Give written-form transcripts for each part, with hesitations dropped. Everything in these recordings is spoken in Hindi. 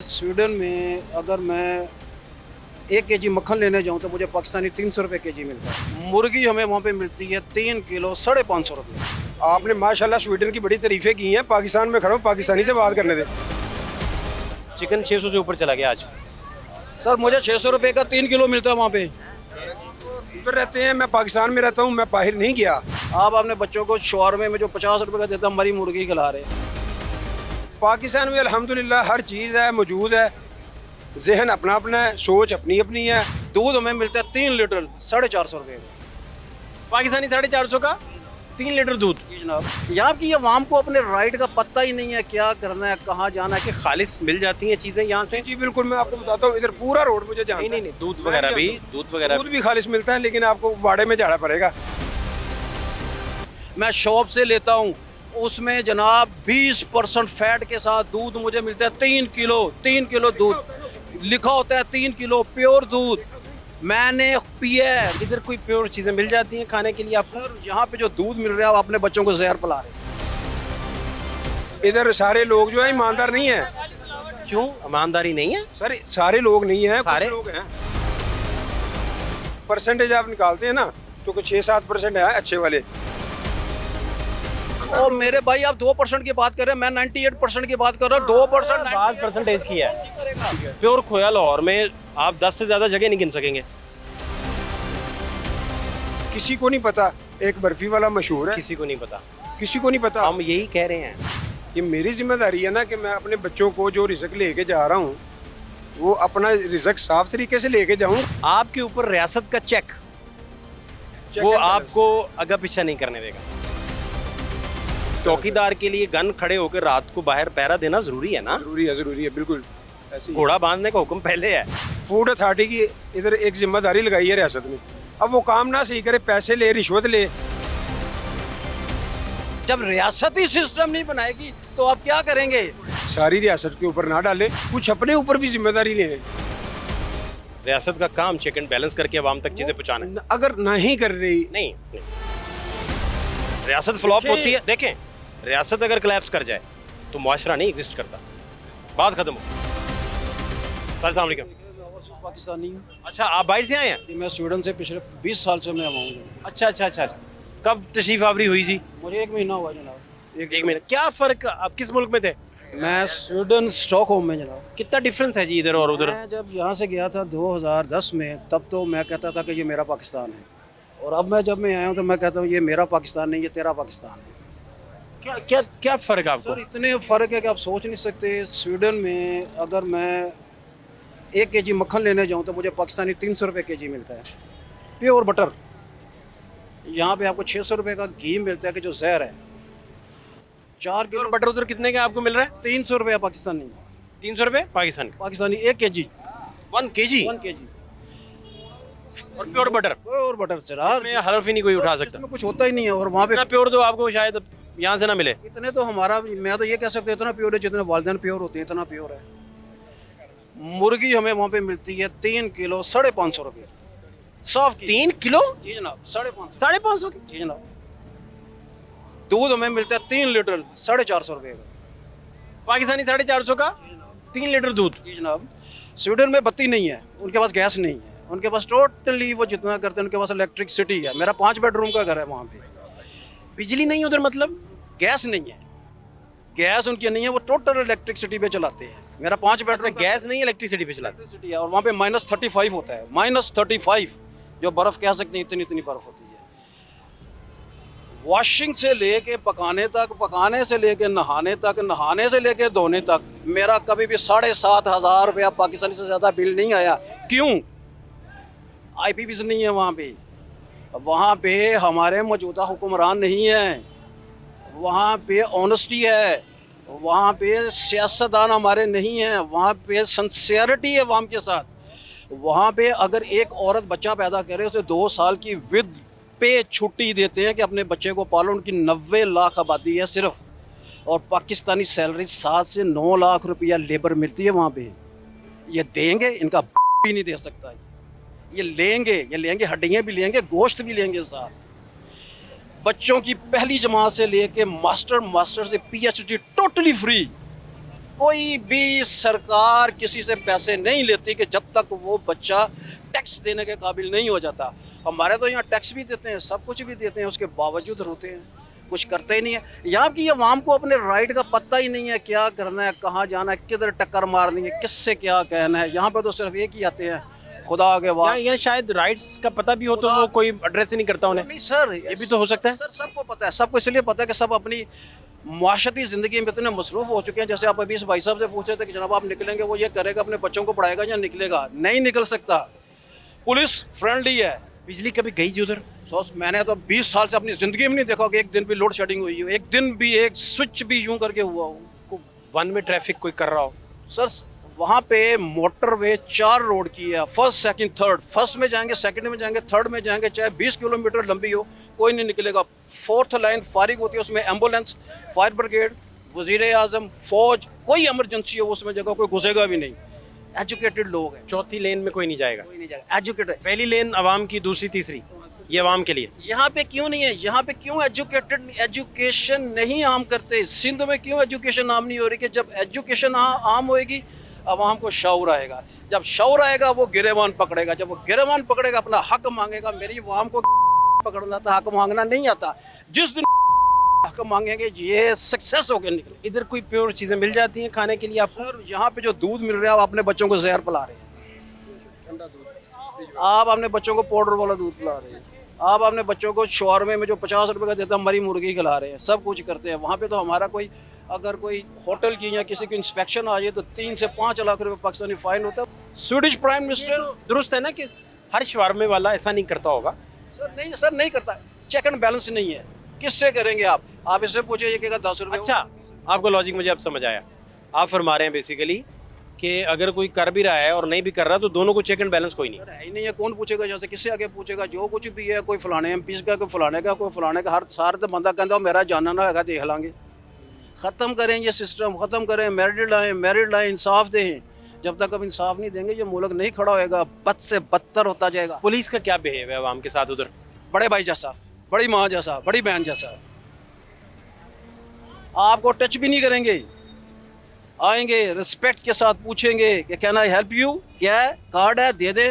स्वीडन में अगर मैं 1 केजी मक्खन लेने जाऊं तो मुझे पाकिस्तानी 300 रुपये केजी मिलता है। मुर्गी हमें वहाँ पे मिलती है 3 किलो 550 रुपये। आपने माशाल्लाह स्वीडन की बड़ी तारीफें की हैं। पाकिस्तान में खड़ा हूं, पाकिस्तानी से बात करने दे। चिकन 600 से ऊपर चला गया आज। सर मुझे 600 रुपये का 3 किलो मिलता है वहाँ पे। इधर रहते हैं, मैं पाकिस्तान में रहता हूँ, मैं बाहर नहीं गया। आप अपने बच्चों को शौरमे में जो 50 रुपये का देता मरी मुर्गी खिला रहे। पाकिस्तान में अल्हम्दुलिल्लाह हर चीज़ है, मौजूद है। जहन अपना अपना है, सोच अपनी अपनी है। दूध हमें मिलता है 3 लीटर 450 रुपये का। पाकिस्तानी 450 का 3 लीटर दूध। जी जनाब, यहाँ की अवाम को अपने राइट का पता ही नहीं है, क्या करना है, कहाँ जाना है। कि खालिस मिल जाती हैं चीजें यहाँ से। जी बिल्कुल, मैं आपको बताता हूँ, इधर पूरा रोड मुझे जानता है। नहीं दूध वगैरह भी दूध भी खालिस मिलता है, लेकिन आपको वाड़े में जाना पड़ेगा। मैं शॉप से लेता हूँ, उसमें जनाब 20% फैट के साथ दूध मुझे मिलता है। 3 किलो दूध लिखा होता है, 3 किलो प्योर दूध मैंने पिया है। इधर कोई प्योर चीजें मिल जाती हैं खाने के लिए आपको? सर यहाँ पे जो दूध मिल रहा है, आप अपने बच्चों को जहर पिला रहे हैं। इधर सारे लोग जो है ईमानदार नहीं है। क्यों ईमानदारी नहीं है? सर सारे लोग नहीं है, सारे कुछ लोग हैं। परसेंटेज आप निकालते हैं ना, तो कुछ 6-7% है अच्छे वाले। और मेरे भाई आप 2% की बात कर रहे हैं, मैं 98% की बात कर रहा हूँ। 2% बात परसेंटेज की है। प्योर खोया लाहौर में आप 10 से ज्यादा जगह नहीं गिन सकेंगे। किसी को नहीं पता, एक बर्फी वाला मशहूर है, किसी को नहीं पता। किसी को नहीं पता। हम यही कह रहे हैं। ये मेरी जिम्मेदारी है ना कि मैं अपने बच्चों को जो रिज़्क लेके जा रहा हूँ, वो अपना रिज़्क साफ तरीके से लेके जाऊँ। आपके ऊपर रियासत का चेक वो आपको आगा पीछा नहीं करने देगा। चौकीदार के लिए गन खड़े होकर रात को बाहर पहरा देना जरूरी है ना? जरूरी है बिल्कुल। ऐसे ही घोड़ा बांधने का हुक्म पहले है। फूड अथॉरिटी की इधर एक जिम्मेदारी लगाई है रियासत में। अब वो काम ना सही करे, पैसे ले, रिश्वत ले। जब रियासती सिस्टम नहीं बनाएगी तो आप क्या करेंगे? सारी रियासत के ऊपर ना डाले, कुछ अपने ऊपर भी जिम्मेदारी ले। रियासत का काम चेक एंड बैलेंस करके आवाम तक चीजें पहुंचाना है। अगर नहीं कर रही, नहीं। रियासत फ्लॉप होती है। देखें, रियासत अगर कोलैप्स कर जाए तो मुआशरा नहीं एग्जिस्ट करता। बात खत्म हो। सर अस्सलाम वालेकुम। पाकिस्तानी हूँ। अच्छा, आप बाहर से आए हैं? मैं स्वीडन से पिछले 20 साल से मैं आऊँ। अच्छा। कब तशरीफ आवरी हुई जी? मुझे 1 महीना हुआ जनाब। एक महीना। क्या फर्क, आप किस मुल्क में थे? मैं स्वीडन स्टॉकहोम में जनाब। कितना डिफरेंस है जी इधर और उधर? मैं जब यहाँ से गया था 2010 में, तब तो मैं कहता था कि ये मेरा पाकिस्तान है। और अब जब मैं आया हूँ तो मैं कहता हूँ ये मेरा पाकिस्तान नहीं, ये तेरा पाकिस्तान है। क्या फर्क आपको? सर इतने फ़र्क है कि आप सोच नहीं सकते। स्वीडन में अगर मैं 1 केजी मक्खन लेने जाऊँ तो मुझे पाकिस्तानी 300 रुपये केजी मिलता है, प्योर बटर। यहाँ पे आपको 600 रुपये का घी मिलता है कि जो जहर है। 4 किलो बटर उधर कितने का आपको मिल रहा है? 300 रुपये पाकिस्तानी। 300 रुपये पाकिस्तान का? पाकिस्तानी 1 केजी 1 केजी 1 केजी और प्योर बटर? प्योर बटर से यार, में हरफ ही नहीं कोई उठा सकता। इसमें कुछ होता ही नहीं है। और वहाँ पे इतना प्योर तो आपको शायद यहाँ से ना मिले। इतने तो हमारा, मैं तो ये कह सकता हूँ इतना प्योर है जितने वालदेन प्योर होते हैं, इतना प्योर है। मुर्गी हमें वहाँ पे मिलती है 3 किलो 550 रुपये साफ की। 3 किलो? जी जनाब, 550। 550 की? जी जनाब। दूध हमें मिलता है 3 लीटर 450 रुपये का। पाकिस्तानी 450 का 3 लीटर दूध? जी जनाब। स्वीडन में बत्ती नहीं है, उनके पास गैस नहीं है, उनके पास टोटली वो जितना करते हैं उनके पास इलेक्ट्रिसिटी है। मेरा 5 बेडरूम का घर है, वहाँ पे बिजली नहीं उधर? मतलब गैस नहीं है, गैस उनकी नहीं है, वो टोटल इलेक्ट्रिसिटी पे चलाते हैं। मेरा 5 बेडरूम गैस नहीं, इलेक्ट्रिसिटी पे चलाते? इलेक्ट्रिसिटी है। और वहाँ पे -35 होता है, -35, जो बर्फ़ कह सकते हैं, इतनी बर्फ़ होती है। वॉशिंग से लेके पकाने तक, पकाने से लेके नहाने तक, नहाने से लेके धोने तक मेरा कभी भी 7,500 रुपया पाकिस्तानी से ज़्यादा बिल नहीं आया। क्यों? IPPs नहीं है वहाँ पे। वहाँ पे हमारे मौजूदा हुक्मरान नहीं हैं, वहाँ पे ऑनेस्टी है, वहाँ पे सियासतदान हमारे नहीं हैं, वहाँ पे सिंसियरिटी है अवाम के साथ। वहाँ पे अगर एक औरत बच्चा पैदा करे, उसे 2 साल की विद पे छुट्टी देते हैं कि अपने बच्चे को पालो। उनकी 90 लाख आबादी है सिर्फ, और पाकिस्तानी सैलरी 7 से 9 लाख रुपया लेबर मिलती है वहाँ पे। ये देंगे? इनका भी नहीं दे सकता। ये लेंगे, हड्डियाँ भी लेंगे, गोश्त भी लेंगे साथ। बच्चों की पहली जमात से लेके मास्टर से PhD टोटली फ्री। कोई भी सरकार किसी से पैसे नहीं लेती कि जब तक वो बच्चा टैक्स देने के काबिल नहीं हो जाता। हमारे तो यहाँ टैक्स भी देते हैं, सब कुछ भी देते हैं, उसके बावजूद रोते हैं, कुछ करते ही नहीं है। यहाँ की आवाम को अपने राइट का पता ही नहीं है, क्या करना है, कहाँ जाना है, किधर टक्कर मारनी है, किससे क्या कहना है। यहाँ पे तो सिर्फ एक ही आते हैं, खुदा के बाद। या शायद राइट्स का पता भी हो तो वो कोई एड्रेस ही नहीं करता उन्हें। नहीं सर, ये भी तो हो सकता है। सर सबको पता है, सबको इसलिए पता है कि सब अपनी माशरती ज़िंदगी में इतने मसरूफ़ हो चुके हैं। जैसे आप अभी इस भाई साहब से पूछे थे कि जनाब आप निकलेंगे, वो ये करेगा अपने बच्चों को पढ़ाएगा या निकलेगा? नहीं निकल सकता। पुलिस फ्रेंडली है। बिजली कभी गई जी उधर? मैंने तो 20 साल से अपनी ज़िंदगी में नहीं देखा कि एक दिन भी लोड शेडिंग हुई हो, एक दिन भी एक स्विच भी यूं करके हुआ हो। वन में ट्रैफिक कोई कर रहा हो? सर वहाँ पे मोटरवे 4 रोड की है, फर्स्ट सेकंड थर्ड। फर्स्ट में जाएंगे, सेकंड में जाएंगे, थर्ड में जाएंगे, चाहे 20 किलोमीटर लंबी हो, कोई नहीं निकलेगा। फोर्थ लाइन फारिग होती है, उसमें एम्बुलेंस, फायर ब्रिगेड, वजीर आजम, फौज, कोई इमरजेंसी हो उसमें जगह कोई घुसेगा भी नहीं। एजुकेटेड लोग हैं। चौथी लेन में कोई नहीं जाएगा? कोई नहीं जाएगा, एजुकेटेड। पहली लेन आवाम की, दूसरी तीसरी ये आवाम के लिए। यहाँ पे क्यों नहीं है? यहाँ पे क्यों एजुकेशन नहीं आम करते? सिंध में क्यों एजुकेशन आम नहीं हो रही? कि जब एजुकेशन आम होएगी, आवाम को शऊर आएगा। जब शऊर आएगा, वो गिरेबान पकड़ेगा। जब वो गिरेबान पकड़ेगा, अपना हक मांगेगा। मेरी आवाम को पकड़ना था, हक मांगना नहीं आता। जिस दिन हक मांगेंगे, ये सक्सेस होकर निकले। इधर कोई प्योर चीजें मिल जाती हैं खाने के लिए आपको? सर यहाँ पे जो दूध मिल रहा है, आप अपने बच्चों को जहर पिला रहे हैं। आप अपने बच्चों को पाउडर वाला दूध पिला रहे हैं। आप अपने बच्चों को शवारमे में जो 50 रुपए का देता है, मरी मुर्गी खिला रहे हैं। सब कुछ करते हैं। वहाँ पे तो हमारा कोई, अगर कोई होटल की या किसी की इंस्पेक्शन आ जाए तो 3 से 5 लाख रुपए पाकिस्तानी फाइन होता है। स्वीडिश प्राइम मिनिस्टर दुरुस्त है ना कि हर शवारमे वाला ऐसा नहीं करता होगा? सर नहीं करता। चेक एंड बैलेंस नहीं है। किससे करेंगे आप? आप इससे पूछे, ये कहेगा 10 रुपये। अच्छा, आपको लॉजिक मुझे अब समझ आया। आप फरमा रहे हैं बेसिकली कि अगर कोई कर भी रहा है और नहीं भी कर रहा, तो दोनों को चेक एंड बैलेंस कोई नहीं है ही नहीं है। कौन पूछेगा? जैसे किससे आगे पूछेगा? जो कुछ भी है, कोई फलाने एमपी का, कोई फलाने का, कोई फलाने का, हर सारे तो बंदा कहता मेरा जानना ना लगा, देख लांगे। ख़त्म करें ये सिस्टम, ख़त्म करें। मेरिट लाएँ, इंसाफ दें। जब तक अब इंसाफ नहीं देंगे, ये मुल्क नहीं खड़ा होएगा, बद से बदतर होता जाएगा। पुलिस का क्या बिहेव है आवाम के साथ उधर? बड़े भाई जैसा, बड़ी माँ जैसा, बड़ी बहन जैसा। आपको टच भी नहीं करेंगे। आएंगे, रिस्पेक्ट के साथ पूछेंगे कि कैन आई हेल्प यू, क्या है, कार्ड है, दे दे,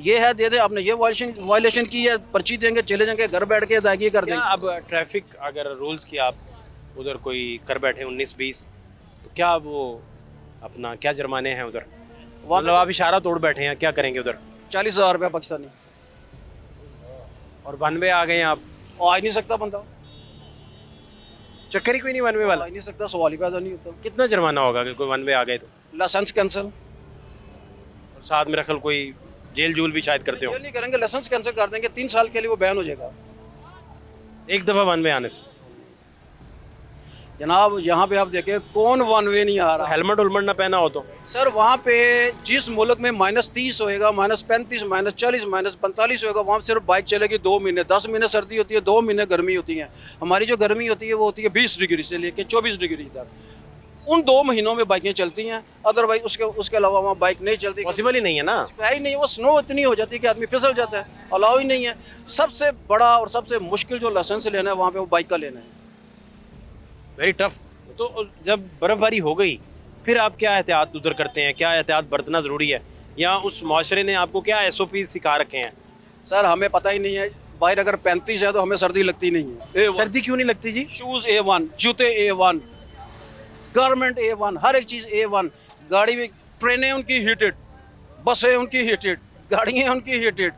ये है, दे दे, आपने ये वायलेशन की है, पर्ची देंगे, चले जाएंगे, घर बैठ के अदायगी कर देंगे। अब ट्रैफिक अगर रूल्स की आप उधर कोई कर बैठे 19-20, तो क्या वो अपना क्या जुर्माने हैं उधर? मतलब आप इशारा तोड़ बैठे हैं, क्या करेंगे उधर? 40,000 रुपया पाकिस्तानी। और वन वे आ गए हैं आप? आ ही नहीं सकता बंदा, चक्कर ही कोई नहीं वन वे वाला। आ ही नहीं सकता, सवाल ही पैदा नहीं होता। कितना जुर्माना होगा कि कोई वन वे आ गए तो? लाइसेंस कैंसिल, और साथ में रखल कोई जेल जूल भी शायद करते हो? ये नहीं करेंगे, लाइसेंस कैंसिल कर देंगे, 3 साल के लिए वो बैन हो जाएगा एक दफ़ा वन वे आने से। जनाब यहाँ पे आप देखें, कौन वन वे नहीं आ रहा। हेलमेट उलमेट ना पहना हो तो? सर वहाँ पे जिस मुल्क में -30 होएगा, -35, -40, -45 होएगा, वहाँ सिर्फ बाइक चलेगी 2 महीने। 10 महीने सर्दी होती है, 2 महीने गर्मी होती है। हमारी जो गर्मी होती है वो होती है 20 डिग्री से लेके 24 डिग्री तक। उन 2 महीनों में बाइकें चलती हैं, अदरवाइज उसके अलावा वहाँ बाइक नहीं चलती। पॉसिबल ही नहीं है ना, है ही नहीं। वो स्नो इतनी हो जाती है कि आदमी फिसल जाता है, अलाउ ही नहीं है। सबसे बड़ा और सबसे मुश्किल जो लाइसेंस लेना है वहाँ पे, वो बाइक का लेना है। Very tough. तो जब बर्फबारी हो गई, फिर आप क्या एहतियात उधर करते हैं? क्या एहतियात बरतना ज़रूरी है, या उस माशरे ने आपको क्या SOP सिखा रखे हैं? सर हमें पता ही नहीं है। बाहर अगर 35 है तो हमें सर्दी लगती नहीं है। सर्दी क्यों नहीं लगती जी? शूज़ A1, जूते A1, गारमेंट A1, हर एक चीज़ A1। गाड़ी में, ट्रेनें उनकी हीटेड, बसें उनकी हीटेड, गाड़ियाँ उनकी हीटेड,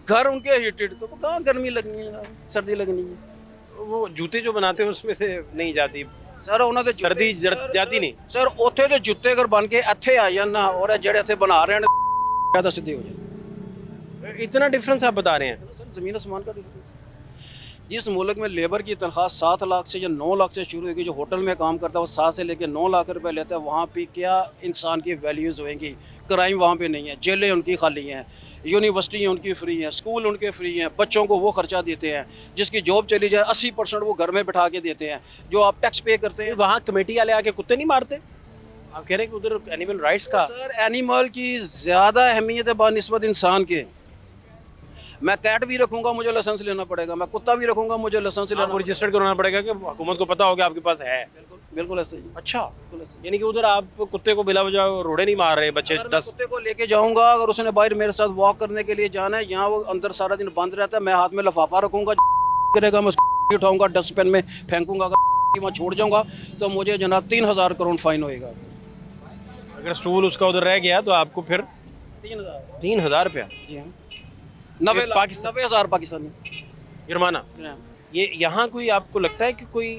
घर उनके हीटेड। तो कहाँ गर्मी लगनी है, सर्दी लगनी है? वो जूते जो बनाते हैं उसमें से नहीं जाती सर उन्होंने सर्दी जाती नहीं? सर उत्थे तो जूते अगर बन के इत्थे आ जान ना, और जेड़े इत्थे बना रहे हैं ज़्यादा सीधे हो जाए। इतना डिफरेंस आप बता रहे हैं? सर ज़मीन आसमान का डिफरेंस। जिस मुल्क में लेबर की तनख्वाह 7 लाख से या 9 लाख से शुरू होगी, जो होटल में काम करता है वो 7 से लेकर 9 लाख रुपए लेता है, वहाँ पे क्या इंसान की वैल्यूज़ होंगी? क्राइम वहाँ पे नहीं है, जेलें उनकी खाली हैं, यूनिवर्सिटी उनकी फ्री हैं, स्कूल उनके फ्री हैं, बच्चों को वो खर्चा देते हैं। जिसकी जॉब चली जाए 80% वो घर में बिठा के देते हैं। जो आप टैक्स पे करते हैं, वहाँ कमेटी वाले आके कुत्ते नहीं मारते? आप कह रहे हैं कि उधर एनिमल राइट्स का? सर एनिमल की ज़्यादा अहमियत है बानिस्बत इंसान के। मैं कैट भी रखूंगा मुझे लाइसेंस लेना पड़ेगा, मैं कुत्ता भी रखूंगा मुझे लाइसेंस लेना आपको रजिस्टर्ड करवाना पड़ेगा कि हुकूमत को पता हो कि आपके पास है। बिल्कुल ऐसे ही। अच्छा, बिल्कुल ऐसे ही। यानी कि उधर आप कुत्ते को बिला वजह रोड़े नहीं मार रहे बच्चे अगर मैं 10। कुत्ते को लेके जाऊंगा, अगर उसने बाहर मेरे साथ वॉक करने के लिए जाना है, यहाँ वो अंदर सारा दिन बंद रहता है, मैं हाथ में लिफाफा रखूंगा, करेगा मैं उसको उठाऊंगा डस्टबिन में फेंकूंगा, अगर वहाँ छोड़ जाऊंगा तो मुझे जनाब 3000 करोड़ फाइन होएगा। अगर स्टूल उसका उधर रह गया तो आपको फिर 3000 3,000 रुपया जी हाँ, 90 लाख, पाकिस्तान- 90,000 पाकिस्तानी। जुर्माना। ये यहाँ कोई आपको लगता है कि कोई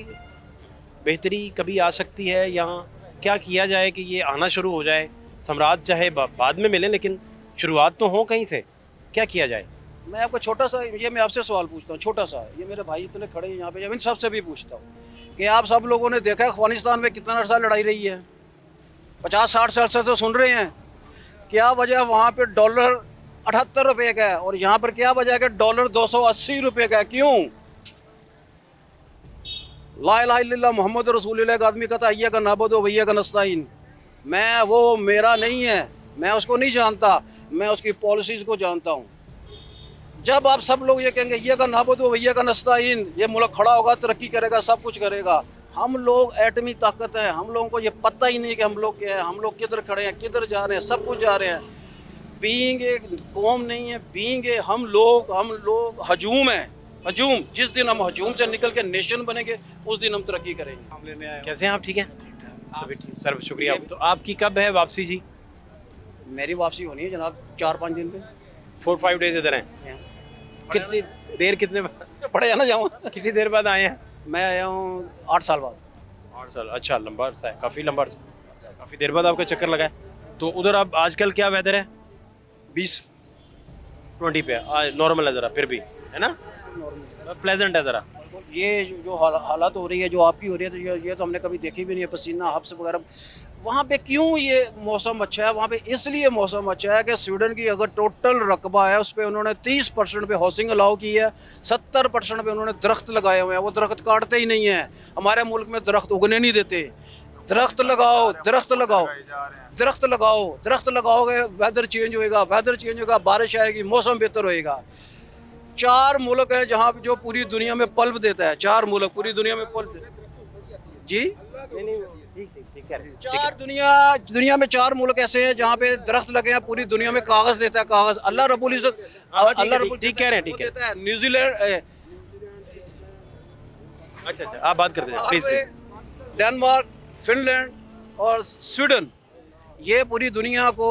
बेहतरी कभी आ सकती है, यहाँ क्या किया जाए कि ये आना शुरू हो जाए? सम्राट चाहे बाद में मिले लेकिन शुरुआत तो हो कहीं से, क्या किया जाए? मैं आपको छोटा सा ये मैं आपसे सवाल पूछता हूँ, छोटा सा, ये मेरे भाई इतने खड़े हैं यहाँ पे, इन सबसे भी पूछता हूँ कि आप सब लोगों ने देखा है अफगानिस्तान में कितना अर्सा लड़ाई रही है, 50-60 साल से तो सुन रहे हैं। क्या वजह वहाँ पे डॉलर 78 रुपये का है और यहाँ पर क्या वजह है कि डॉलर 280 रुपये का है? क्यों? ला इलाहा इल्लल्लाह मोहम्मद रसूलुल्लाह का आदमी कहता है का नाबुद व भैया का नस्ताइन। मैं वो मेरा नहीं है, मैं उसको नहीं जानता, मैं उसकी पॉलिसीज़ को जानता हूँ। जब आप सब लोग ये कहेंगे ये का नाबुद व भैया का नस्ताइन, ये मुल्क खड़ा होगा, तरक्की करेगा, सब कुछ करेगा। हम लोग एटमी ताकत है, हम लोगों को ये पता ही नहीं कि हम लोग क्या है, हम लोग किधर खड़े हैं, किधर जा रहे हैं, सब कुछ जा रहे हैं। बीइंग एक कौम नहीं है, बीइंग हम लोग हजूम है, हजूम। जिस दिन हम हजूम से निकल के नेशन बनेंगे उस दिन हम तरक्की करेंगे। कैसे हैं आप? ठीक हैं? अभी ठीक सर, शुक्रिया। तो आपकी कब है वापसी जी? मेरी वापसी होनी है जनाब 4-5 दिन में। 4-5 डेज इधर हैं। कितनी देर, कितने पड़े जाना जाऊँ। कितनी देर बाद आए हैं? मैं आया हूँ 8 साल बाद। 8 साल, अच्छा लंबा अरसा है, काफ़ी लंबा अरसा, काफ़ी देर बाद आपका चक्कर लगा है। तो उधर अब आजकल क्या वेदर है? 20-20 पे नॉर्मल है ज़रा, फिर भी है ना, प्लेजेंट है ज़रा। ये जो हालात हो रही है, जो आपकी हो रही है, तो ये तो हमने कभी देखी भी नहीं है, पसीना हब्स वगैरह। वहाँ पे क्यों ये मौसम अच्छा है? वहाँ पे इसलिए मौसम अच्छा है कि स्वीडन की अगर टोटल रकबा है उस पर उन्होंने 30% पे हाउसिंग अलाउ की है, 70% पे उन्होंने दरख्त लगाए हुए हैं। वो दरख्त काटते ही नहीं है। हमारे मुल्क में दरख्त उगने नहीं देते। दरख्त लगाओ, दरख्त लगाओ, दरख्त लगाओ, दरख्त लगाओगे वेदर चेंज होएगा, वेदर चेंज होगा, बारिश आएगी, मौसम बेहतर होएगा। 4 मुल्क है जहाँ पे जो पूरी दुनिया में पल्ब देता है, 4 मुल्क पूरी दुनिया में पल्ब देता है जी। चार दुनिया में 4 मुल्क ऐसे हैं जहाँ पे दरख्त लगे हैं, पूरी दुनिया में कागज देता है, कागज। अल्लाह रब्बुल इज्जत, अल्लाह रब्बुल ठीक कह रहे हैं, ठीक है। देता है। न्यूजीलैंड, अच्छा आप बात करते हैं प्लीज। डेनमार्क, फिनलैंड और स्वीडन, ये पूरी दुनिया को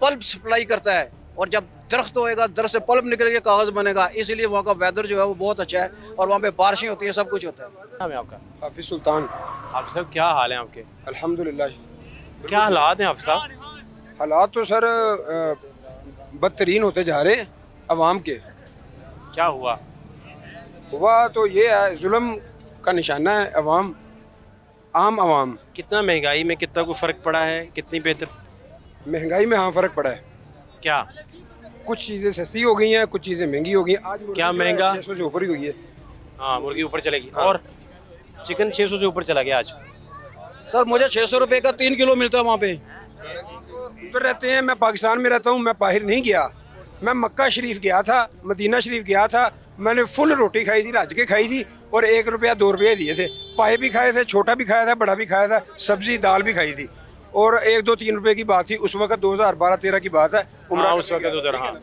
पल्प सप्लाई करता है। और जब दरख्त होएगा, दरख्त से पल्प निकलेगा, कागज बनेगा। इसलिए वहाँ का वेदर जो है वो बहुत अच्छा है और वहाँ पे बारिशें होती है, सब कुछ होता है। नाम है आपका? हाफिज सुल्तान। हाफिज साहब, क्या हाल है आपके? अल्हम्दुलिल्लाह। क्या हालात हैं हाफिज साहब? हालात तो सर बदतरीन होते जा रहे हैं अवाम के। क्या हुआ? हुआ तो ये है, जुल्म का निशाना है अवाम, आम अवाम। कितना महंगाई में कितना कोई फ़र्क पड़ा है? कितनी बेहतर? महंगाई में हाँ फ़र्क पड़ा है। क्या? कुछ चीज़ें सस्ती हो गई हैं, कुछ चीज़ें महंगी हो गई हैं। आज क्या महंगा? 600 से ऊपर ही हुई है। हाँ, मुर्गी ऊपर चलेगी। और चिकन 600 से ऊपर चला गया आज। सर मुझे 600 रुपये का 3 किलो मिलता है वहाँ पे। उधर रहते हैं, मैं पाकिस्तान में रहता हूँ, मैं बाहर नहीं गया। मैं मक्का शरीफ गया था, मदीना शरीफ गया था, मैंने फुल रोटी खाई थी, रज के खाई थी और 1 रुपया 2 रुपये दिए थे। पाए भी खाए थे, छोटा भी खाया था, बड़ा भी खाया था, सब्जी दाल भी खाई थी। और 1-2-3 रुपये की बात थी उस वक्त, 2012-13 की बात है। हाँ, उस वक्त उधर, हाँ।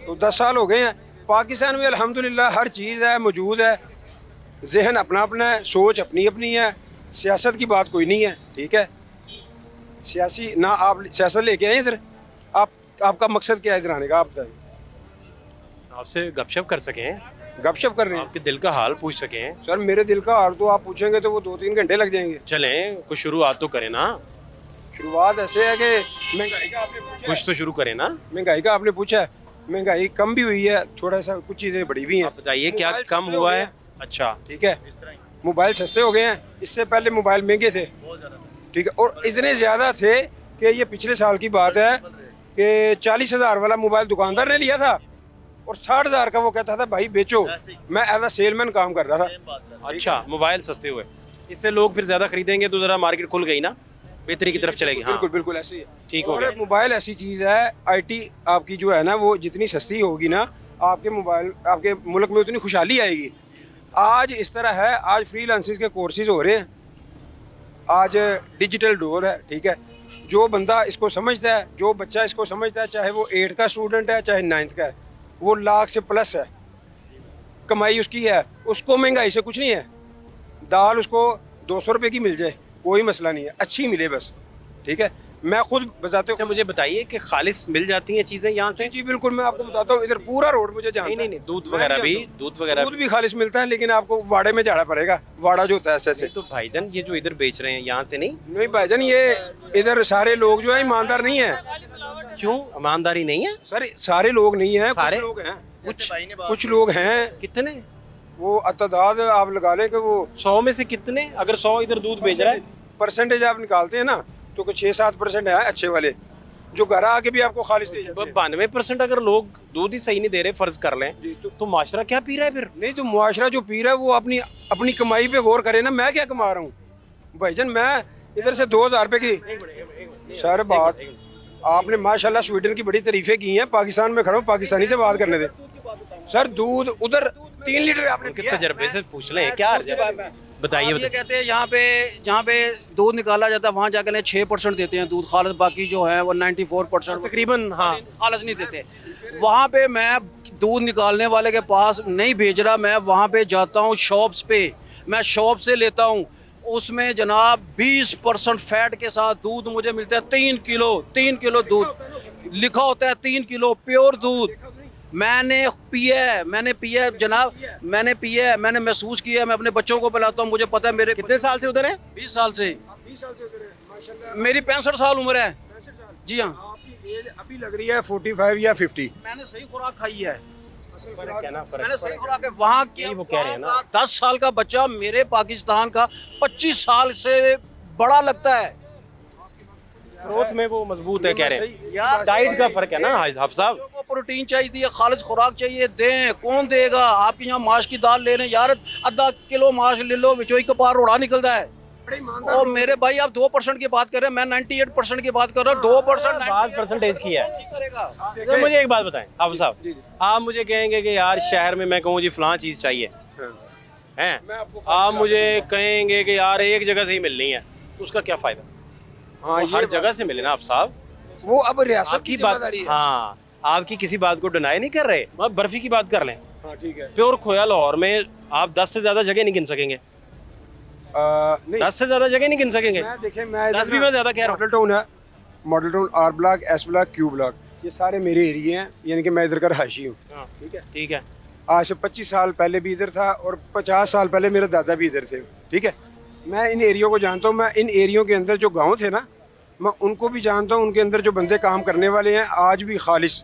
तो 10 साल हो गए हैं। पाकिस्तान में अल्हम्दुलिल्लाह हर चीज़ है, मौजूद है। जहन अपना अपना है, सोच अपनी अपनी है, सियासत की बात कोई नहीं है, ठीक है। सियासी ना आप सियासत लेके आए इधर, आपका मकसद क्या है इधर आने का, आप बताइए। आपसे गपशप कर सकें, गपशप कर रहे हैं आपके दिल का हाल पूछ सकें। सर। मेरे दिल का हाल तो आप पूछेंगे तो वो 2-3 घंटे लग जाएंगे। चलें, कुछ शुरुआत तो करें ना। शुरुआत ऐसे है कि महंगाई का आपने पूछा, कुछ तो शुरू करें ना। महंगाई का आपने पूछा है, महंगाई कम भी हुई है, थोड़ा सा कुछ चीज़ें बढ़ी भी हैं। आप बताइए क्या मोबाइल कम सस्ते हुआ हो है? गए। अच्छा, ठीक है, मोबाइल सस्ते हो गए हैं, इससे पहले मोबाइल महंगे थे, ठीक है। और इतने ज़्यादा थे कि ये पिछले साल की बात है कि 40,000 वाला मोबाइल दुकानदार ने लिया था और 60,000 का वो कहता था भाई बेचो। मैं एज अ सेलमैन काम कर रहा था। अच्छा, मोबाइल सस्ते हुए, इससे लोग फिर ज़्यादा खरीदेंगे तो ज़रा मार्केट खुल गई ना, बेहतरी की तरफ चलेगी। हाँ, बिल्कुल बिल्कुल ऐसे ही है। ठीक हो और गया। मोबाइल ऐसी चीज़ है, आईटी आपकी जो है ना, वो जितनी सस्ती होगी ना, आपके मोबाइल आपके मुल्क में उतनी खुशहाली आएगी। आज इस तरह है, आज फ्रीलांसिंग के कोर्सेज हो रहे हैं, आज डिजिटल डोर है, ठीक है। जो बंदा इसको समझता है, जो बच्चा इसको समझता है, चाहे वो 8th का स्टूडेंट है चाहे 9th का है, वो लाख से प्लस है, कमाई उसकी है, उसको महंगाई से कुछ नहीं है। दाल उसको 200 रुपये की मिल जाए कोई मसला नहीं है, अच्छी मिले बस, ठीक है। मैं खुद बताते अच्छा मुझे बताइए कि खालिस मिल जाती हैं चीज़ें यहाँ से? जी बिल्कुल, मैं आपको बताता हूँ, इधर पूरा रोड मुझे जानता नहीं है। नहीं दूध वगैरह भी, दूध भी खालिश मिलता है, लेकिन आपको वाड़े में जाना पड़ेगा। वाड़ा जो होता है ऐसे तो भाईजान ये जो इधर बेच रहे हैं यहाँ से नहीं? नहीं भाईजान, ये इधर सारे लोग जो है ईमानदार नहीं है। क्यों ईमानदारी नहीं है? सर सारे लोग नहीं है, सारे? कुछ लोग हैं, कुछ लोग हैं। कितने? वो अतदाद आप लगा लें कि वो 100 में से कितने? अगर 100 इधर दूध बेच रहा है, परसेंटेज आप निकालते हैं ना, तो कुछ 6-7% है अच्छे वाले, जो घर आके भी आपको खालिश दे जाते हैं। 92% अगर लोग दूध ही सही नहीं दे रहे, फर्ज कर लें, तो माशरा क्या पी रहा है फिर? नहीं तो मुआशरा जो पी रहा है वो अपनी कमाई पे गौर करे ना। मैं क्या कमा रहा हूँ भाईजान, मैं इधर से 2000 रुपये की सर बात आपने माशाल्लाह स्वीडन की बड़ी तारीफें की हैं, पाकिस्तान में खड़ा हूँ, पाकिस्तानी से बात करने दे। सर दूध उधर 3 लीटर आपने उनके पिया है। तजर्बे से पूछ लें क्या अर्ज है? बताइए ये कहते हैं जहाँ पे दूध निकाला जाता है वहाँ जाकर 6% देते हैं दूध खालिस, बाकी जो है वो 94% तकरीबन हाँ खालिस नहीं देते। वहाँ पे मैं दूध निकालने वाले के पास नहीं भेज रहा, मैं वहाँ पे जाता हूँ शॉप्स पे, मैं शॉप से लेता हूँ, उसमें जनाब 20% फैट के साथ दूध मुझे मिलता है। 3 किलो दूध लिखा होता है, 3 किलो प्योर दूध। मैंने पिया है जनाब, मैंने पिया है, मैंने महसूस किया है, मैं अपने बच्चों को पिलाता हूँ, मुझे पता है। मेरे कितने साल से उधर है? 20 साल से। मेरी 65 साल उम्र है। जी हाँ, आपकी एज अभी लग रही है 45 या 50। मैंने सही खुराक खाई है, फर्क है ना, मैंने सही खुराक है। वहाँ यही वो कह रहे हैं ना। 10 साल का बच्चा मेरे पाकिस्तान का 25 साल से बड़ा लगता है। ग्रोथ में वो मजबूत है, कह रहे हैं। यार डाइट का फर्क है ना हाफ साहब। बच्चों को प्रोटीन चाहिए, खालिस खुराक चाहिए, दें। कौन देगा? आपके यहाँ माश की दाल ले लें यार, आधा किलो माश ले लो, विचो ही कपार रोड़ा निकलता है। और मेरे भाई आप 2% की बात कर रहे हैं, मैं 98% की बात कर रहा हूँ। 2% बात परसेंटेज की है। करेगा। तो मुझे एक बात बताएं आप साहब, आप मुझे कहेंगे कि यार शहर में मैं कहूँ जी फलां चीज़ चाहिए हैं, आप मुझे कहेंगे कि यार एक जगह से ही मिलनी है, उसका क्या फ़ायदा? हाँ, हर जगह से मिले ना आप साहब। वो अब रियासत की बात, जिम्मेदारी है। हाँ आपकी किसी बात को डिनाई नहीं कर रहे। आप बर्फी की बात कर लें, हाँ ठीक है। प्योर खोया लाहौर में आप 10 से ज़्यादा जगह नहीं गिन सकेंगे। नहीं 10 से ज़्यादा जगह नहीं गिन सकेंगे। मैं देखें, मैं 10 भी मैं ज़्यादा कह रहा हूँ। मॉडल टाउन है, model town, R block, S block, Q block, ये सारे मेरे एरिए हैं, यानी कि मैं इधर का रहायशी हूँ। हाँ, ठीक है। आज से 25 साल पहले भी इधर था और 50 साल पहले मेरे दादा भी इधर थे, ठीक है। मैं इन एरियो को जानता हूँ। मैं इन एरियो के अंदर जो गांव थे ना, मैं उनको भी जानता हूँ। उनके अंदर जो बंदे काम करने वाले हैं आज भी खालिश।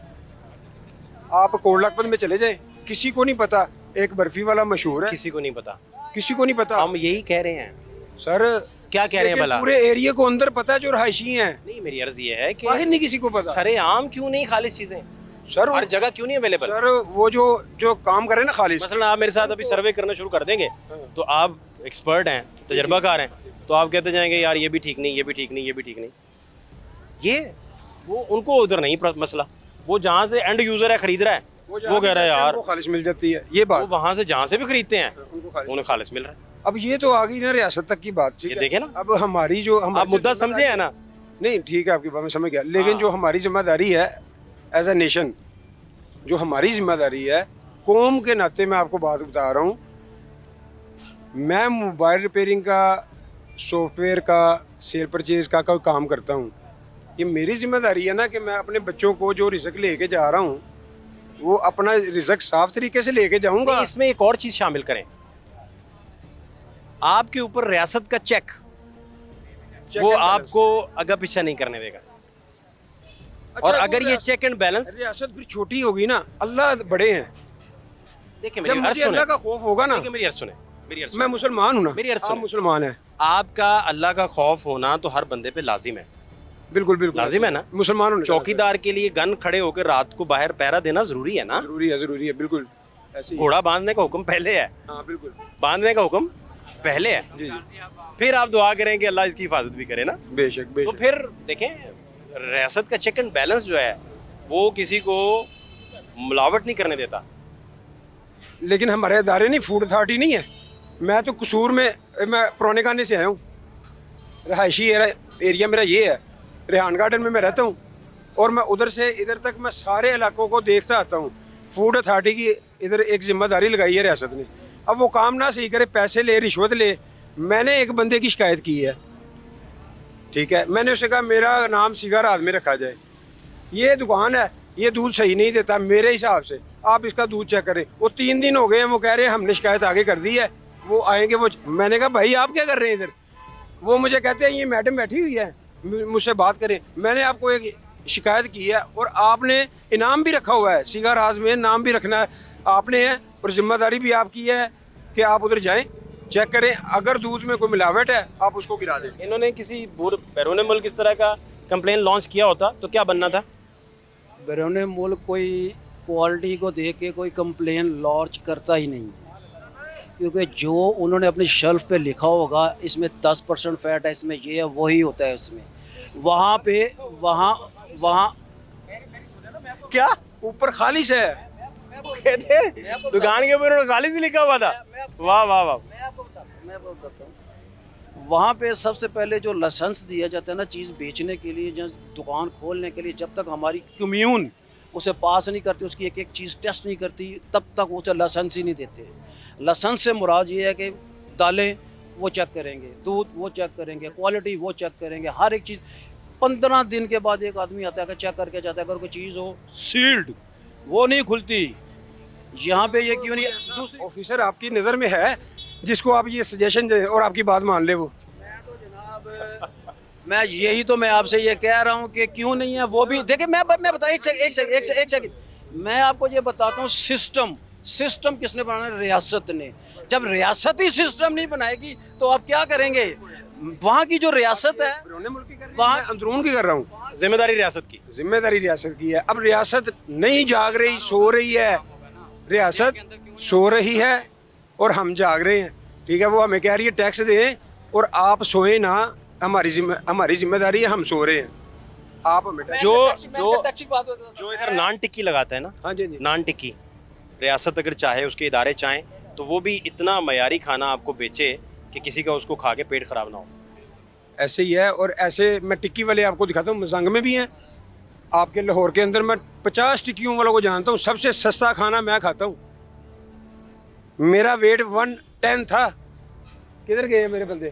आप कोटलाखपत में चले जाएं, किसी को नहीं पता एक बर्फी वाला मशहूर है, किसी को नहीं पता, किसी को नहीं पता। हम यही कह रहे हैं सर क्या कह रहे हैं लेकिन भला? पूरे एरिया को अंदर पता है जो रहायशी हैं, नहीं मेरी अर्ज ये है कि बाहर नहीं किसी को पता। सरेआम क्यों नहीं खालिश चीजें सर हर जगह क्यों नहीं अवेलेबल? सर वो जो काम करे ना खालिश, मसलन आप मेरे साथ अभी सर्वे करना शुरू कर देंगे, तो आप एक्सपर्ट हैं, तजर्बाकार हैं, तो आप कहते जाएंगे यार ये भी ठीक नहीं, ये भी ठीक नहीं, ये भी ठीक नहीं। ये वो उनको उधर नहीं मसला, वो जहाँ से एंड यूजर है, खरीद रहा है, वो कह रहा है यार वो खालिश मिल जाती है। ये वो बात वहाँ से जहाँ से भी खरीदते हैं उनको खालिश। उन्हें खालिश मिल रहा है। अब ये तो आ गई ना रियासत तक की बात, ठीक ये है। देखे ना, अब हमारी जो आप मुद्दा समझे है ना? नहीं ठीक है, आपकी बात मैं समझ गया, लेकिन हाँ। जो हमारी जिम्मेदारी है एज ए नेशन, जो हमारी जिम्मेदारी है कौम के नाते, मैं आपको बात बता रहा हूँ। मैं मोबाइल रिपेयरिंग का, सॉफ्टवेयर का, सेल परचेज का कोई काम करता हूँ। ये मेरी जिम्मेदारी है ना कि मैं अपने बच्चों को जो रिज़्क लेके जा रहा हूँ वो अपना रिज़्क साफ तरीके से लेके जाऊँगा। इसमें एक और चीज शामिल करें, आपके ऊपर रियासत का चेक, वो and आपको आगे पीछा नहीं करने देगा। और वो अगर ये चेक एंड बैलेंस, रियासत फिर छोटी होगी ना, अल्लाह बड़े हैं। देखिए जब मेरी अर्ज मुझे सुने, अल्लाह का खौफ होगा ना, देखिए मेरी अर्ज सुने, मेरी अर्ज मैं सुने। मुसलमान हूँ ना, मेरी अर्ज आप सुने। मुसलमान हैं, आपका अल्लाह का खौफ होना तो हर बंदे पे लाजिम है, बिल्कुल बिल्कुल लाजिम है ना? मुसलमान होने चौकीदार के लिए गन खड़े होकर रात को बाहर पहरा देना जरूरी है ना? जरूरी है बिल्कुल ऐसे ही। घोड़ा बांधने का हुक्म पहले है, हाँ बिल्कुल, बांधने का हुक्म पहले है, जी जी, फिर आप दुआ करें कि अल्लाह इसकी हिफाजत भी करे ना। बेशक तो बेशक। फिर देखें रियासत का चेक एंड बैलेंस जो है वो किसी को मिलावट नहीं करने देता। लेकिन हमारे इदारे नहीं, फूड अथॉरिटी नहीं है। मैं तो कसूर में, मैं पुराने खाने से आया हूँ, रहायशी एरिया मेरा ये है, रेहान गार्डन में मैं रहता हूँ, और मैं उधर से इधर तक मैं सारे इलाकों को देखता आता हूँ। फूड अथॉरिटी की इधर एक जिम्मेदारी लगाई है रियासत ने, अब वो काम ना सही करे, पैसे ले, रिश्वत ले। मैंने एक बंदे की शिकायत की है, ठीक है, मैंने उसे कहा मेरा नाम सिगार हाथ में रखा जाए, ये दुकान है, ये दूध सही नहीं देता मेरे हिसाब से, आप इसका दूध चेक करें। वो 3 दिन हो गए हैं, वो कह रहे हैं हमने शिकायत आगे कर दी है, वो आएंगे। वो मैंने कहा भाई आप क्या कर रहे हैं इधर? वो मुझे कहते हैं ये मैडम बैठी हुई है, मुझसे बात करें। मैंने आपको एक शिकायत की है और आपने इनाम भी रखा हुआ है, सिगार हाथ में नाम भी रखना है आपने है, और जिम्मेदारी भी आपकी है कि आप उधर जाएं, चेक करें, अगर दूध में कोई मिलावट है आप उसको गिरा दें। इन्होंने किसी बैरून मुल्क इस तरह का कंप्लेन लॉन्च किया होता तो क्या बनना था? बैरून मुल्क कोई क्वालिटी को देख के कोई कंप्लेन लॉन्च करता ही नहीं, क्योंकि जो उन्होंने अपनी शेल्फ पे लिखा होगा इसमें 10% फैट है, इसमें ये है, वही होता है उसमें। वहाँ पे वहाँ क्या ऊपर खालिश है, कहते हैं दुकान के ऊपर उन्होंने खाली से लिखा हुआ था। वाह वाह वाह। मैं आपको बताता हूँ, वहाँ पे सबसे पहले जो लाइसेंस दिया जाता है ना चीज़ बेचने के लिए, जहाँ दुकान खोलने के लिए, जब तक हमारी कम्यून उसे पास नहीं करती, उसकी एक एक चीज़ टेस्ट नहीं करती, तब तक उसे लाइसेंस ही नहीं देते। लाइसेंस से मुराद ये है कि दालें वो चेक करेंगे, दूध वो चेक करेंगे, क्वालिटी वो चेक करेंगे, हर एक चीज़। 15 दिन के बाद एक आदमी आता है कि चेक करके जाता है, अगर कोई चीज़ हो सील्ड वो नहीं खुलती। यहाँ पे ये क्यों नहीं? दूसरी ऑफिसर आपकी नज़र में है जिसको आप ये सजेशन दें और आपकी बात मान ले वो? मैं यही तो मैं आपसे ये कह रहा हूँ कि क्यों नहीं है वो भी। देखिए मैं बताऊँ, एक सेकंड मैं आपको ये बताता हूँ, सिस्टम किसने बनाना? रियासत ने। जब रियासत ही सिस्टम नहीं बनाएगी तो आप क्या करेंगे? वहाँ की जो रियासत है, वहाँ अंदरून की कर रहा हूँ, जिम्मेदारी रियासत की। जिम्मेदारी रियासत की है। अब रियासत नहीं जाग रही, सो रही है, रियासत सो रही है और हम जाग रहे हैं, ठीक है। वो हमें कह रही है टैक्स दें और आप सोए ना, हमारी जिम्मेदारी है, हम सो रहे हैं, आप हमें टैक्स। जो इधर नान टिक्की लगाता है ना, हाँ जी जी, नान टिक्की, रियासत अगर चाहे, उसके इदारे चाहें तो वो भी इतना मयारी खाना आपको बेचे कि किसी का उसको खा के पेट खराब ना हो। ऐसे ही है। और ऐसे मैं टिक्की वाले आपको दिखाता हूँ, मजंग में भी हैं, आपके लाहौर के अंदर मैं 50 टिक्कियों वालों को जानता हूँ। सबसे सस्ता खाना मैं खाता हूँ, मेरा वेट 110 था। किधर गए मेरे बंदे?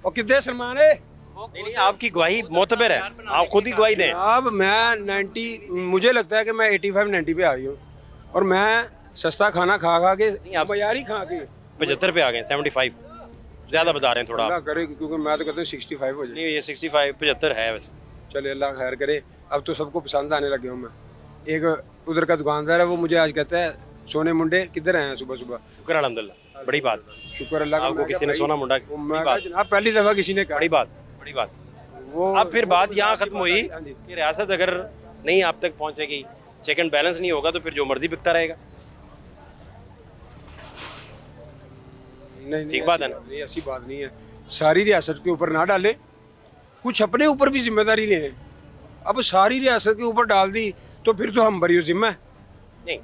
और कितने सलमान है? नहीं, आपकी गवाही मोतबर है, आप खुद ही गवाही दें। अब मैं 90, मुझे लगता है कि मैं 85-90 पे आ गई हूँ, और मैं सस्ता खाना खा के, आप बाजारी खा के 75 पे आ गए, 75 ज़्यादा बता रहे हैं थोड़ा। अल्लाह करे, क्योंकि मैं तो कहता हूँ 65 हो जाए। नहीं, ये 65 75 है वैसे। चले अल्लाह खैर करे। अब तो सबको पसंद आने लगे हूँ मैं। एक उधर का दुकानदार है, वो मुझे आज कहता है सोने मुंडे किधर आए हैं सुबह सुबह। शुक्र अल्हम्दुलिल्लाह, बड़ी बात। शुक्र अल्लाह का। आपको किसी ने सोना मुंडा, मैं कहा जनाब पहली दफ़ा किसी ने कहा। बड़ी बात। वो अब फिर बात यहाँ ख़त्म हुई हाँ जी। कि रियासत अगर नहीं आप तक पहुँचेगी, चेक एंड बैलेंस नहीं होगा, तो फिर जो मर्जी बिकता रहेगा। नहीं, ठीक बात है ना? नहीं, ऐसी बात नहीं है। सारी रियासत के ऊपर ना डाले, कुछ अपने ऊपर भी जिम्मेदारी लें। अब सारी रियासत के ऊपर डाल दी तो फिर तो हम बरी जिम्मा है। नहीं,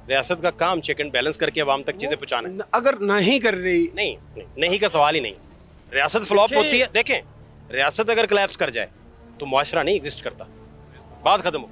रियासत का काम चेक एंड बैलेंस करके अवाम तक चीज़ें पहुँचाना है। अगर नहीं कर रही, नहीं का सवाल ही नहीं। रियासत फ्लॉप होती है, देखें, रियासत अगर कोलैप्स कर जाए तो मुआशरा नहीं एग्जिस्ट करता, बात खत्म हो।